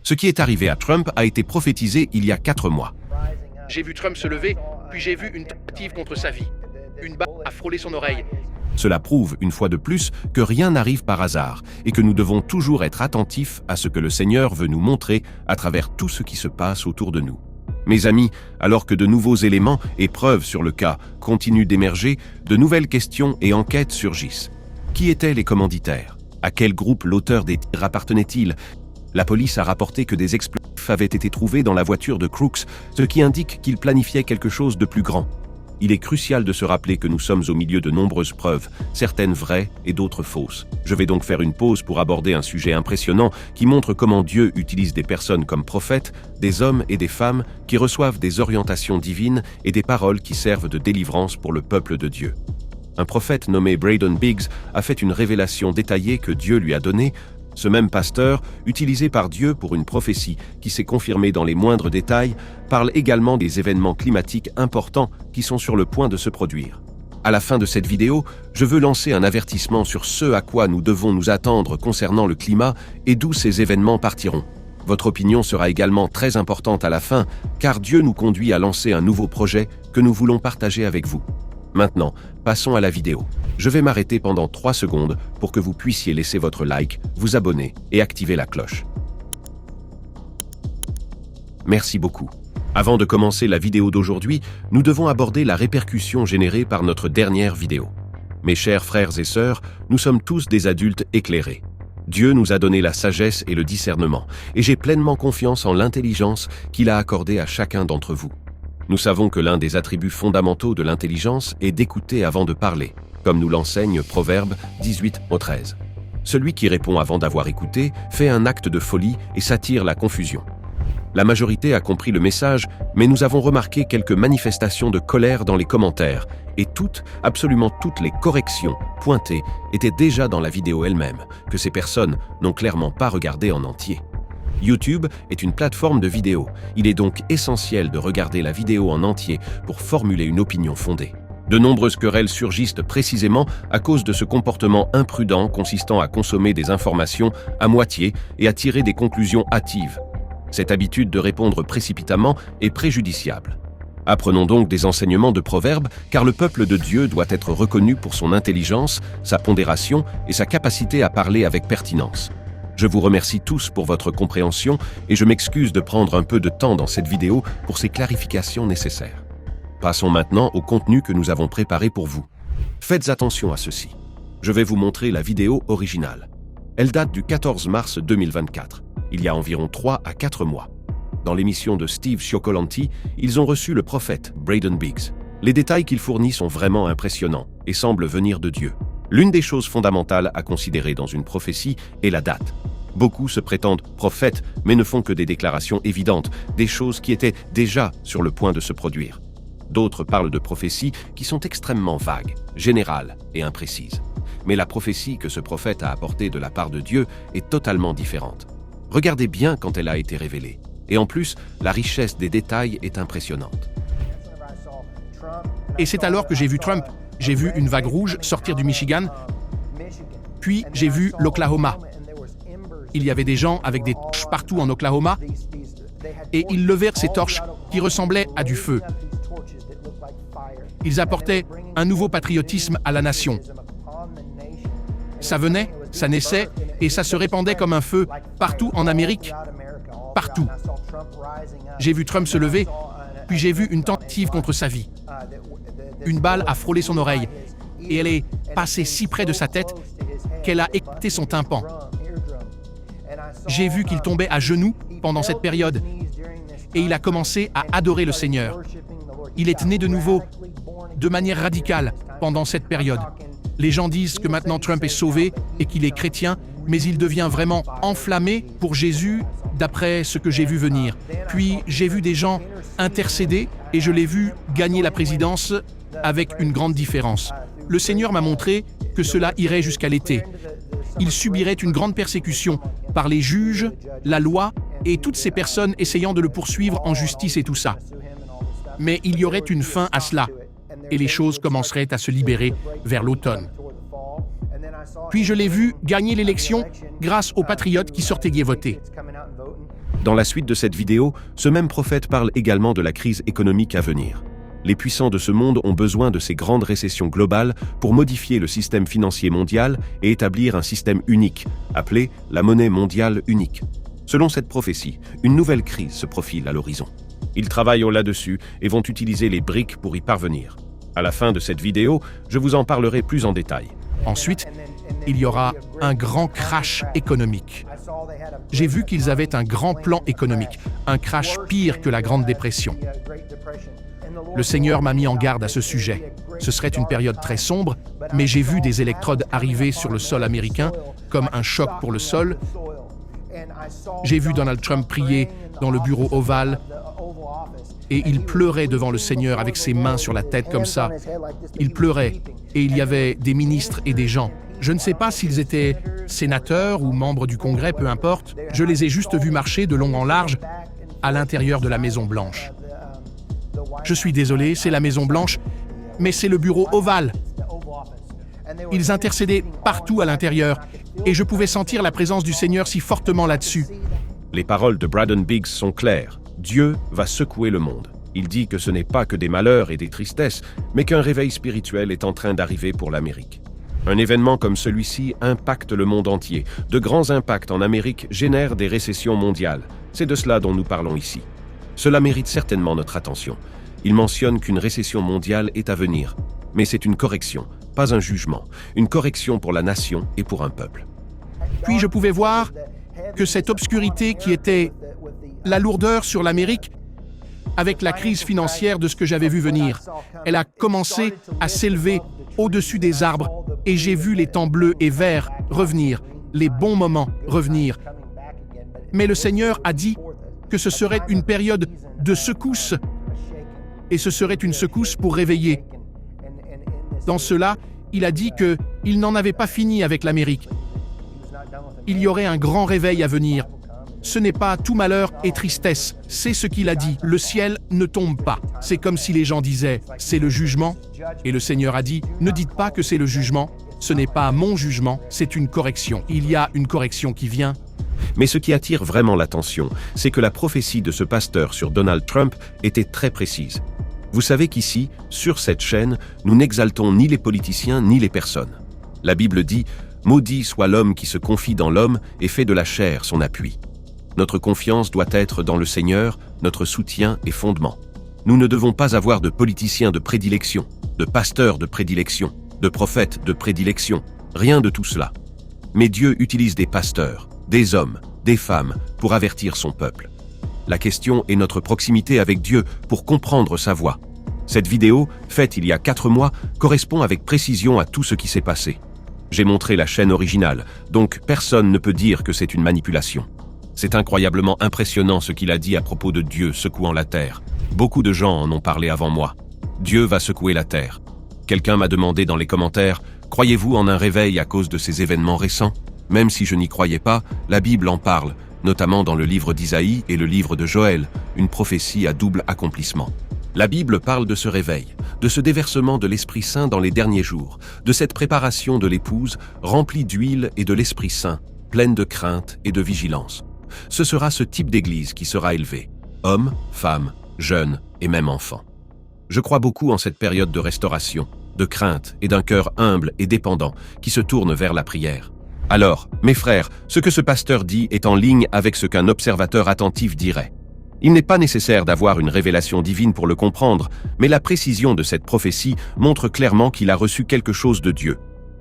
Ce qui est arrivé à Trump a été prophétisé il y a 4 mois. J'ai vu Trump se lever, puis j'ai vu une tentative contre sa vie. Une balle a frôlé son oreille. Cela prouve, une fois de plus, que rien n'arrive par hasard et que nous devons toujours être attentifs à ce que le Seigneur veut nous montrer à travers tout ce qui se passe autour de nous. Mes amis, alors que de nouveaux éléments et preuves sur le cas continuent d'émerger, de nouvelles questions et enquêtes surgissent. Qui étaient les commanditaires? À quel groupe l'auteur des tirs appartenait-il? La police a rapporté que des explosifs avaient été trouvés dans la voiture de Crooks, ce qui indique qu'il planifiait quelque chose de plus grand. Il est crucial de se rappeler que nous sommes au milieu de nombreuses preuves, certaines vraies et d'autres fausses. Je vais donc faire une pause pour aborder un sujet impressionnant qui montre comment Dieu utilise des personnes comme prophètes, des hommes et des femmes qui reçoivent des orientations divines et des paroles qui servent de délivrance pour le peuple de Dieu. Un prophète nommé Braden Biggs a fait une révélation détaillée que Dieu lui a donnée. Ce même pasteur, utilisé par Dieu pour une prophétie qui s'est confirmée dans les moindres détails, parle également des événements climatiques importants qui sont sur le point de se produire. À la fin de cette vidéo, je veux lancer un avertissement sur ce à quoi nous devons nous attendre concernant le climat et d'où ces événements partiront. Votre opinion sera également très importante à la fin, car Dieu nous conduit à lancer un nouveau projet que nous voulons partager avec vous. Maintenant, passons à la vidéo. Je vais m'arrêter pendant 3 secondes pour que vous puissiez laisser votre like, vous abonner et activer la cloche. Merci beaucoup. Avant de commencer la vidéo d'aujourd'hui, nous devons aborder la répercussion générée par notre dernière vidéo. Mes chers frères et sœurs, nous sommes tous des adultes éclairés. Dieu nous a donné la sagesse et le discernement, et j'ai pleinement confiance en l'intelligence qu'il a accordée à chacun d'entre vous. Nous savons que l'un des attributs fondamentaux de l'intelligence est d'écouter avant de parler, comme nous l'enseigne Proverbe 18:13. Celui qui répond avant d'avoir écouté fait un acte de folie et s'attire la confusion. La majorité a compris le message, mais nous avons remarqué quelques manifestations de colère dans les commentaires, et absolument toutes les corrections pointées étaient déjà dans la vidéo elle-même, que ces personnes n'ont clairement pas regardé en entier. YouTube est une plateforme de vidéo. Il est donc essentiel de regarder la vidéo en entier pour formuler une opinion fondée. De nombreuses querelles surgissent précisément à cause de ce comportement imprudent consistant à consommer des informations à moitié et à tirer des conclusions hâtives. Cette habitude de répondre précipitamment est préjudiciable. Apprenons donc des enseignements de Proverbes, car le peuple de Dieu doit être reconnu pour son intelligence, sa pondération et sa capacité à parler avec pertinence. Je vous remercie tous pour votre compréhension et je m'excuse de prendre un peu de temps dans cette vidéo pour ces clarifications nécessaires. Passons maintenant au contenu que nous avons préparé pour vous. Faites attention à ceci. Je vais vous montrer la vidéo originale. Elle date du 14 mars 2024, il y a environ 3 à 4 mois. Dans l'émission de Steve Cioccolanti, ils ont reçu le prophète Braden Biggs. Les détails qu'il fournit sont vraiment impressionnants et semblent venir de Dieu. L'une des choses fondamentales à considérer dans une prophétie est la date. Beaucoup se prétendent prophètes, mais ne font que des déclarations évidentes, des choses qui étaient déjà sur le point de se produire. D'autres parlent de prophéties qui sont extrêmement vagues, générales et imprécises. Mais la prophétie que ce prophète a apportée de la part de Dieu est totalement différente. Regardez bien quand elle a été révélée. Et en plus, la richesse des détails est impressionnante. Et c'est alors que j'ai vu Trump. J'ai vu une vague rouge sortir du Michigan, puis j'ai vu l'Oklahoma. Il y avait des gens avec des torches partout en Oklahoma, et ils levèrent ces torches qui ressemblaient à du feu. Ils apportaient un nouveau patriotisme à la nation. Ça venait, ça naissait, et ça se répandait comme un feu partout en Amérique, partout. J'ai vu Trump se lever, puis j'ai vu une tentative contre sa vie. Une balle a frôlé son oreille, et elle est passée si près de sa tête qu'elle a éclaté son tympan. J'ai vu qu'il tombait à genoux pendant cette période, et il a commencé à adorer le Seigneur. Il est né de nouveau, de manière radicale, pendant cette période. Les gens disent que maintenant Trump est sauvé et qu'il est chrétien, mais il devient vraiment enflammé pour Jésus, d'après ce que j'ai vu venir. Puis j'ai vu des gens intercéder et je l'ai vu gagner la présidence avec une grande différence. Le Seigneur m'a montré que cela irait jusqu'à l'été. Il subirait une grande persécution par les juges, la loi et toutes ces personnes essayant de le poursuivre en justice et tout ça. Mais il y aurait une fin à cela et les choses commenceraient à se libérer vers l'automne. Puis je l'ai vu gagner l'élection grâce aux patriotes qui sortaient y voter. Dans la suite de cette vidéo, ce même prophète parle également de la crise économique à venir. Les puissants de ce monde ont besoin de ces grandes récessions globales pour modifier le système financier mondial et établir un système unique, appelé la monnaie mondiale unique. Selon cette prophétie, une nouvelle crise se profile à l'horizon. Ils travaillent là-dessus et vont utiliser les BRICS pour y parvenir. À la fin de cette vidéo, je vous en parlerai plus en détail. Ensuite, il y aura un grand crash économique. J'ai vu qu'ils avaient un grand plan économique, un crash pire que la Grande Dépression. Le Seigneur m'a mis en garde à ce sujet. Ce serait une période très sombre, mais j'ai vu des électrodes arriver sur le sol américain comme un choc pour le sol. J'ai vu Donald Trump prier dans le bureau ovale et il pleurait devant le Seigneur avec ses mains sur la tête comme ça. Il pleurait et il y avait des ministres et des gens. Je ne sais pas s'ils étaient sénateurs ou membres du Congrès, peu importe. Je les ai juste vus marcher de long en large à l'intérieur de la Maison-Blanche. Je suis désolé, c'est la Maison-Blanche, mais c'est le bureau ovale. Ils intercédaient partout à l'intérieur et je pouvais sentir la présence du Seigneur si fortement là-dessus. Les paroles de Braden Biggs sont claires. Dieu va secouer le monde. Il dit que ce n'est pas que des malheurs et des tristesses, mais qu'un réveil spirituel est en train d'arriver pour l'Amérique. Un événement comme celui-ci impacte le monde entier. De grands impacts en Amérique génèrent des récessions mondiales. C'est de cela dont nous parlons ici. Cela mérite certainement notre attention. Il mentionne qu'une récession mondiale est à venir. Mais c'est une correction, pas un jugement. Une correction pour la nation et pour un peuple. Puis je pouvais voir que cette obscurité qui était la lourdeur sur l'Amérique, avec la crise financière de ce que j'avais vu venir, elle a commencé à s'élever au-dessus des arbres et j'ai vu les temps bleus et verts revenir, les bons moments revenir. Mais le Seigneur a dit que ce serait une période de secousse et ce serait une secousse pour réveiller. Dans cela, il a dit qu'il n'en avait pas fini avec l'Amérique. Il y aurait un grand réveil à venir. Ce n'est pas tout malheur et tristesse, c'est ce qu'il a dit. Le ciel ne tombe pas. C'est comme si les gens disaient « c'est le jugement ». Et le Seigneur a dit « ne dites pas que c'est le jugement, ce n'est pas mon jugement, c'est une correction. Il y a une correction qui vient. » Mais ce qui attire vraiment l'attention, c'est que la prophétie de ce pasteur sur Donald Trump était très précise. Vous savez qu'ici, sur cette chaîne, nous n'exaltons ni les politiciens ni les personnes. La Bible dit « Maudit soit l'homme qui se confie dans l'homme et fait de la chair son appui ». Notre confiance doit être dans le Seigneur, notre soutien et fondement. Nous ne devons pas avoir de politiciens de prédilection, de pasteurs de prédilection, de prophètes de prédilection, rien de tout cela. Mais Dieu utilise des pasteurs, des hommes, des femmes pour avertir son peuple. La question est notre proximité avec Dieu pour comprendre sa voix. Cette vidéo, faite il y a 4 mois, correspond avec précision à tout ce qui s'est passé. J'ai montré la chaîne originale, donc personne ne peut dire que c'est une manipulation. C'est incroyablement impressionnant ce qu'il a dit à propos de Dieu secouant la terre. Beaucoup de gens en ont parlé avant moi. Dieu va secouer la terre. Quelqu'un m'a demandé dans les commentaires, « Croyez-vous en un réveil à cause de ces événements récents ?» Même si je n'y croyais pas, la Bible en parle, notamment dans le livre d'Isaïe et le livre de Joël, une prophétie à double accomplissement. La Bible parle de ce réveil, de ce déversement de l'Esprit Saint dans les derniers jours, de cette préparation de l'épouse remplie d'huile et de l'Esprit Saint, pleine de crainte et de vigilance. Ce sera ce type d'église qui sera élevé, hommes, femmes, jeunes et même enfants. Je crois beaucoup en cette période de restauration, de crainte et d'un cœur humble et dépendant qui se tourne vers la prière. Alors, mes frères, ce que ce pasteur dit est en ligne avec ce qu'un observateur attentif dirait. Il n'est pas nécessaire d'avoir une révélation divine pour le comprendre, mais la précision de cette prophétie montre clairement qu'il a reçu quelque chose de Dieu.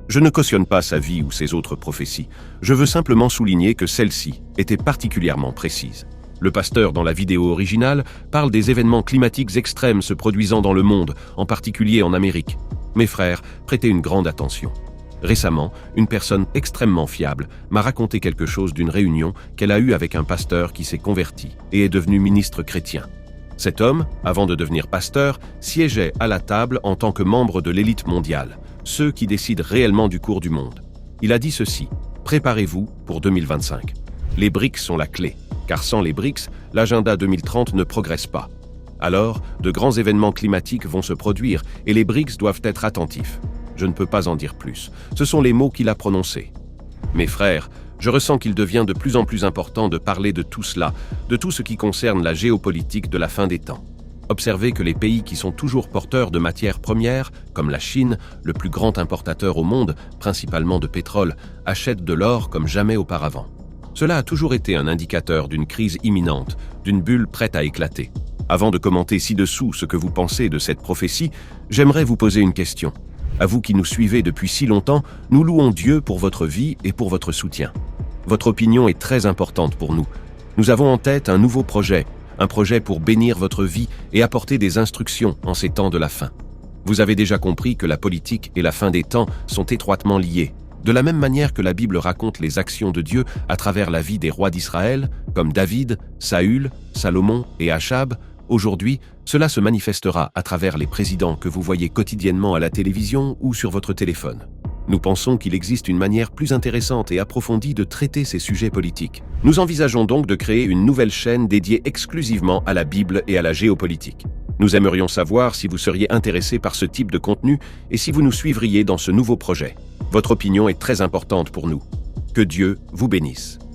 Je ne cautionne pas sa vie ou ses autres prophéties. Je veux simplement souligner que celle-ci était particulièrement précise. Le pasteur, dans la vidéo originale, parle des événements climatiques extrêmes se produisant dans le monde, en particulier en Amérique. Mes frères, prêtez une grande attention. Récemment, une personne extrêmement fiable m'a raconté quelque chose d'une réunion qu'elle a eue avec un pasteur qui s'est converti et est devenu ministre chrétien. Cet homme, avant de devenir pasteur, siégeait à la table en tant que membre de l'élite mondiale, ceux qui décident réellement du cours du monde. Il a dit ceci, « Préparez-vous pour 2025. Les BRICS sont la clé, car sans les BRICS, l'agenda 2030 ne progresse pas. Alors, de grands événements climatiques vont se produire et les BRICS doivent être attentifs. je ne peux pas en dire plus. Ce sont les mots qu'il a prononcés. Mes frères, je ressens qu'il devient de plus en plus important de parler de tout cela, de tout ce qui concerne la géopolitique de la fin des temps. Observez que les pays qui sont toujours porteurs de matières premières, comme la Chine, le plus grand importateur au monde, principalement de pétrole, achètent de l'or comme jamais auparavant. Cela a toujours été un indicateur d'une crise imminente, d'une bulle prête à éclater. Avant de commenter ci-dessous ce que vous pensez de cette prophétie, j'aimerais vous poser une question. À vous qui nous suivez depuis si longtemps, nous louons Dieu pour votre vie et pour votre soutien. Votre opinion est très importante pour nous. Nous avons en tête un nouveau projet, un projet pour bénir votre vie et apporter des instructions en ces temps de la fin. Vous avez déjà compris que la politique et la fin des temps sont étroitement liées. De la même manière que la Bible raconte les actions de Dieu à travers la vie des rois d'Israël, comme David, Saül, Salomon et Achab, aujourd'hui, cela se manifestera à travers les présidents que vous voyez quotidiennement à la télévision ou sur votre téléphone. Nous pensons qu'il existe une manière plus intéressante et approfondie de traiter ces sujets politiques. Nous envisageons donc de créer une nouvelle chaîne dédiée exclusivement à la Bible et à la géopolitique. Nous aimerions savoir si vous seriez intéressé par ce type de contenu et si vous nous suivriez dans ce nouveau projet. Votre opinion est très importante pour nous. Que Dieu vous bénisse.